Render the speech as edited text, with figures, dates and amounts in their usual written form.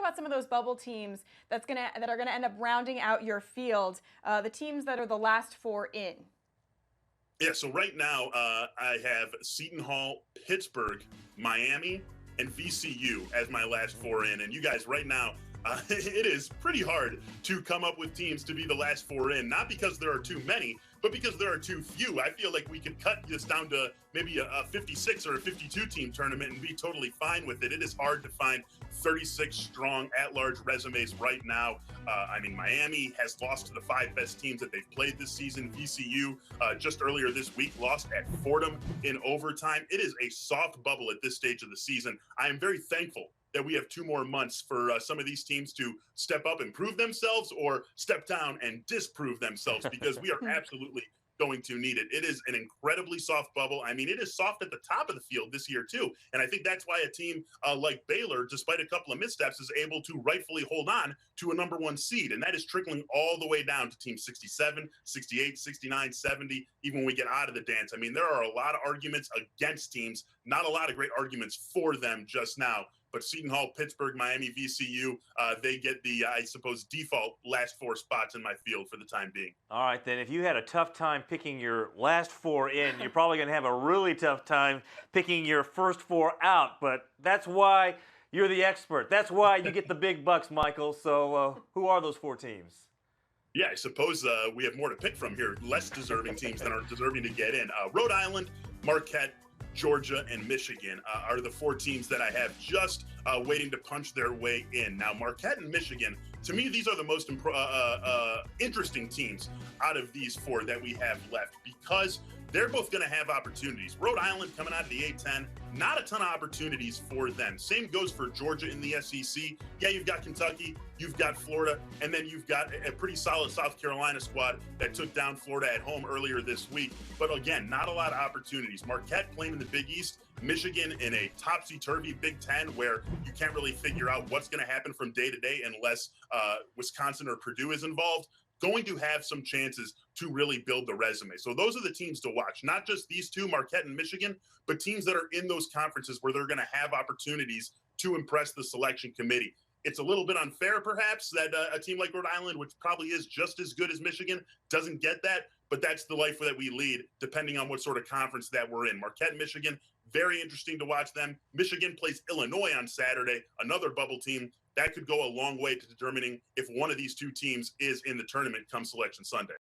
about some of those bubble teams that are gonna end up rounding out your field, the teams that are the last four in. Yeah, so right now I have Seton Hall, Pittsburgh, Miami, and VCU as my last four in. And you guys, right now, it is pretty hard to come up with teams to be the last four in, not because there are too many, but because there are too few. I feel like we could cut this down to maybe a 56 or a 52 team tournament and be totally fine with it. It is hard to find 36 strong at-large resumes right now. I mean, Miami has lost to the five best teams that they've played this season. VCU just earlier this week lost at Fordham in overtime. It is a soft bubble at this stage of the season. I am very thankful that we have 2 more months for some of these teams to step up and prove themselves or step down and disprove themselves, because we are absolutely going to need it. It is an incredibly soft bubble. I mean, it is soft at the top of the field this year too. And I think that's why a team like Baylor, despite a couple of missteps, is able to rightfully hold on to a number 1 seed. And that is trickling all the way down to team 67, 68, 69, 70, even when we get out of the dance. I mean, there are a lot of arguments against teams, not a lot of great arguments for them just now. But Seton Hall, Pittsburgh, Miami, VCU, they get the, I suppose, default last 4 spots in my field for the time being. All right, then, if you had a tough time picking your last 4 in, you're probably going to have a really tough time picking your first 4 out. But that's why you're the expert. That's why you get the big bucks, Michael. So who are those 4 teams? Yeah, I suppose we have more to pick from here. Less deserving teams that are deserving to get in. Rhode Island, Marquette, Georgia, and Michigan are the 4 teams that I have just waiting to punch their way in. Now, Marquette and Michigan, to me, these are the most interesting teams out of these 4 that we have left, because they're both going to have opportunities. Rhode Island coming out of the A-10, not a ton of opportunities for them. Same goes for Georgia in the SEC. Yeah, you've got Kentucky, you've got Florida, and then you've got a pretty solid South Carolina squad that took down Florida at home earlier this week. But again, not a lot of opportunities. Marquette playing in the Big East, Michigan in a topsy-turvy Big Ten where you can't really figure out what's going to happen from day to day unless Wisconsin or Purdue is involved. Going to have some chances to really build the resume. So those are the teams to watch, not just these 2, Marquette and Michigan, but teams that are in those conferences where they're going to have opportunities to impress the selection committee. It's a little bit unfair, perhaps, that a team like Rhode Island, which probably is just as good as Michigan, doesn't get that. But that's the life that we lead, depending on what sort of conference that we're in. Marquette and Michigan, very interesting to watch them. Michigan plays Illinois on Saturday, another bubble team. That could go a long way to determining if one of these 2 teams is in the tournament come Selection Sunday.